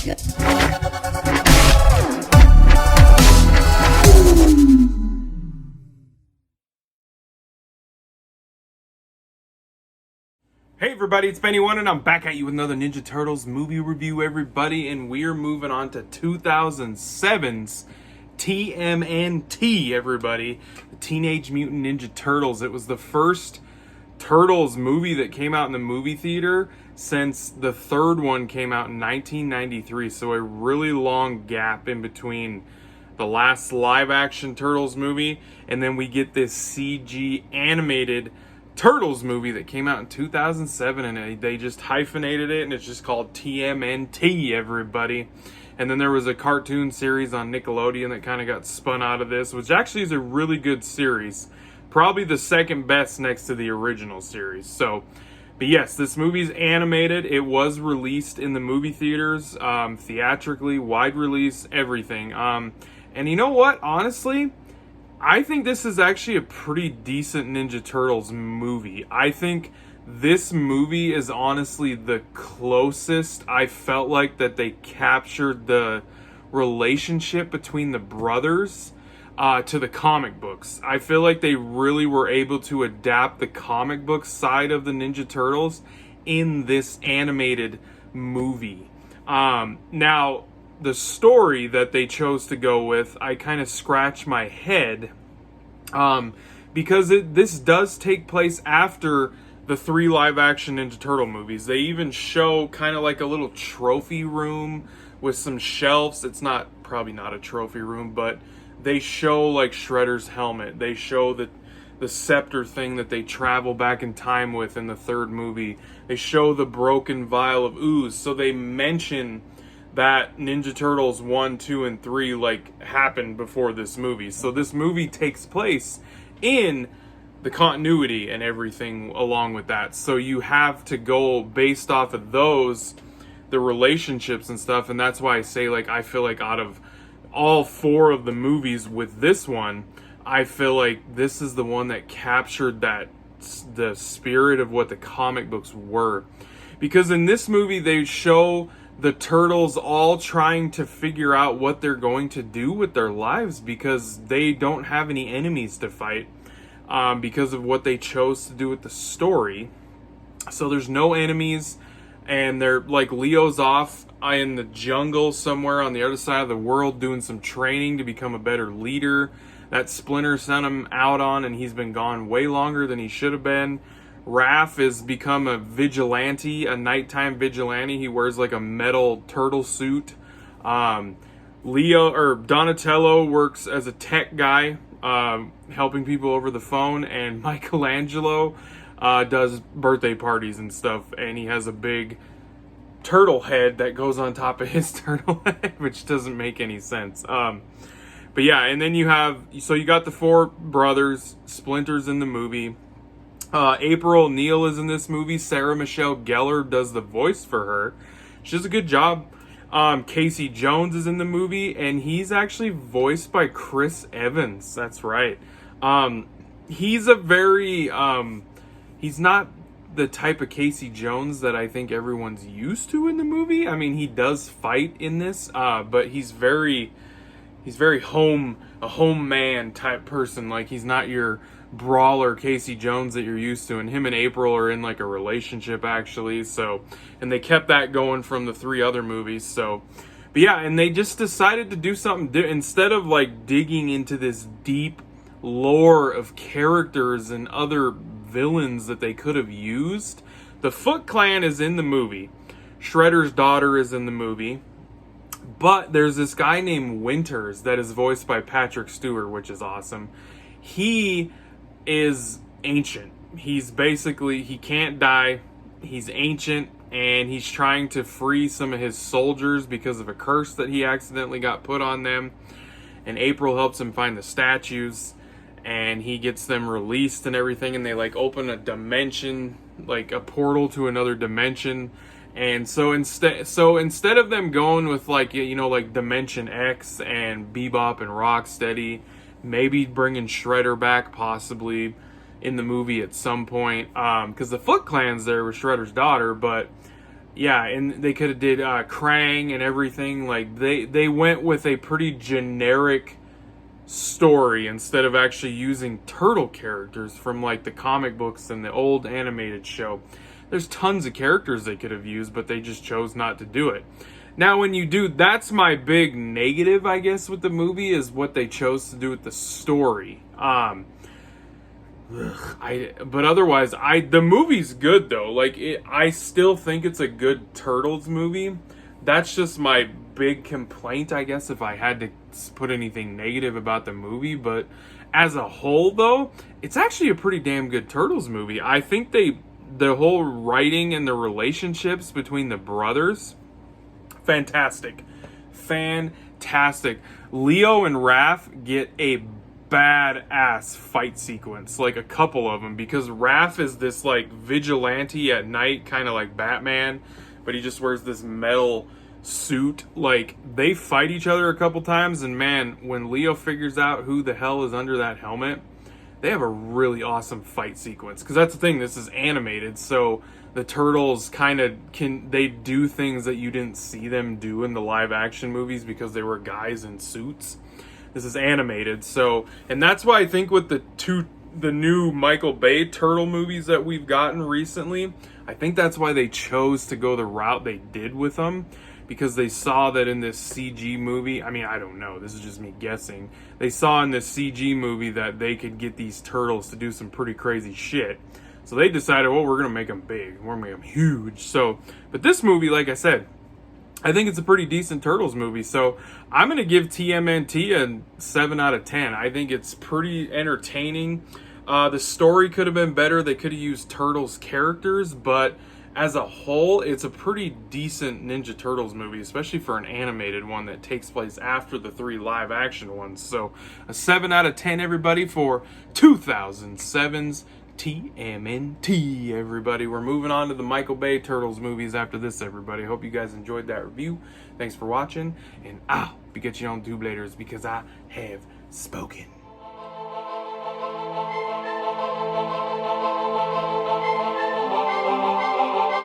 shit. Hey everybody, it's Benny One and I'm back at you with another Ninja Turtles movie review, everybody, and we're moving on to 2007's TMNT, everybody. The Teenage Mutant Ninja Turtles. It was the first Turtles movie that came out in the movie theater since the third one came out in 1993, so a really long gap in between the last live-action Turtles movie, and then we get this CG animated Turtles movie that came out in 2007, and they just hyphenated it, and it's just called TMNT, everybody. And then there was a cartoon series on Nickelodeon that kind of got spun out of this, which actually is a really good series. Probably the second best next to the original series. So, but yes, this movie's animated. It was released in the movie theaters, theatrically, wide release, everything. And you know what? Honestly, I think this is actually a pretty decent Ninja Turtles movie. I think this movie is honestly the closest I felt like that they captured the relationship between the brothers to the comic books. I feel like they really were able to adapt the comic book side of the Ninja Turtles in this animated movie. Now, the story that they chose to go with, I kind of scratch my head because this does take place after the 3 live-action Ninja Turtle movies. They even show kind of like a little trophy room with some shelves. It's probably not a trophy room, but they show like Shredder's helmet. They show the scepter thing that they travel back in time with in the third movie. They show the broken vial of ooze. So they mention that Ninja Turtles 1, 2, and 3 like happened before this movie. So this movie takes place in the continuity and everything along with that. So you have to go based off of those, the relationships and stuff, and that's why I say like I feel like out of all 4 of the movies with this one, I feel like this is the one that captured the spirit of what the comic books were. Because in this movie they show the Turtles all trying to figure out what they're going to do with their lives because they don't have any enemies to fight because of what they chose to do with the story. So there's no enemies, and they're like Leo's off in the jungle somewhere on the other side of the world doing some training to become a better leader that Splinter sent him out on, and he's been gone way longer than he should have been. Raph has become a vigilante, a nighttime vigilante. He wears like a metal turtle suit. Donatello works as a tech guy, helping people over the phone, and Michelangelo does birthday parties and stuff, and he has a big turtle head that goes on top of his turtle head, which doesn't make any sense. But yeah, and then you got the 4 brothers. Splinter's in the movie. April O'Neil is in this movie. Sarah Michelle Gellar does the voice for her. She does a good job. Casey Jones is in the movie, and he's actually voiced by Chris Evans. That's right. He's he's not the type of Casey Jones that I think everyone's used to in the movie. I mean, he does fight in this, but he's very a home man type person. Like, he's not your brawler Casey Jones that you're used to, and him and April are in like a relationship actually, so, and they kept that going from the 3 other movies. So, but yeah, and they just decided to do something instead of like digging into this deep lore of characters and other villains that they could have used. The Foot Clan is in the movie. Shredder's daughter is in the movie. But there's this guy named Winters that is voiced by Patrick Stewart, which is awesome. He is ancient. He's basically, he can't die. He's ancient, and he's trying to free some of his soldiers because of a curse that he accidentally got put on them. And April helps him find the statues, and he gets them released and everything, and they like open a dimension, like a portal to another dimension. And so instead of them going with like, like Dimension X and Bebop and Rocksteady, maybe bringing Shredder back possibly in the movie at some point, because the Foot Clan's there with Shredder's daughter, but Yeah, and they could have did Krang and everything. Like they went with a pretty generic story instead of actually using turtle characters from like the comic books and the old animated show. There's tons of characters they could have used, but they just chose not to do it. Now, when you do, that's my big negative, I guess, with the movie is what they chose to do with the story. But otherwise, the movie's good though. Like, I still think it's a good Turtles movie. That's just my big complaint, I guess, if I had to put anything negative about the movie. But as a whole, though, it's actually a pretty damn good Turtles movie. I think the whole writing and the relationships between the brothers, fantastic. Leo and Raph get a badass fight sequence, like a couple of them, because Raph is this like vigilante at night, kind of like Batman, but he just wears this metal suit. Like, they fight each other a couple times, and man, when Leo figures out who the hell is under that helmet, they have a really awesome fight sequence. Because that's the thing, this is animated, so the turtles kind of they do things that you didn't see them do in the live action movies because they were guys in suits. This is animated, so, and that's why I think with the new Michael Bay turtle movies that we've gotten recently, I think that's why they chose to go the route they did with them, because they saw that in this CG movie, I mean, I don't know, this is just me guessing, they saw in this CG movie that they could get these turtles to do some pretty crazy shit. So they decided, well, we're going to make them big, we're going to make them huge. So, but this movie, like I said, I think it's a pretty decent Turtles movie, so I'm going to give TMNT a 7 out of 10. I think it's pretty entertaining. The story could have been better. They could have used Turtles characters, but as a whole, it's a pretty decent Ninja Turtles movie, especially for an animated one that takes place after the 3 live action ones. So a 7 out of 10, everybody, for 2007's TMNT, everybody. We're moving on to the Michael Bay Turtles movies after this, everybody. Hope you guys enjoyed that review. Thanks for watching, and I'll be catching you on tube later because I have spoken.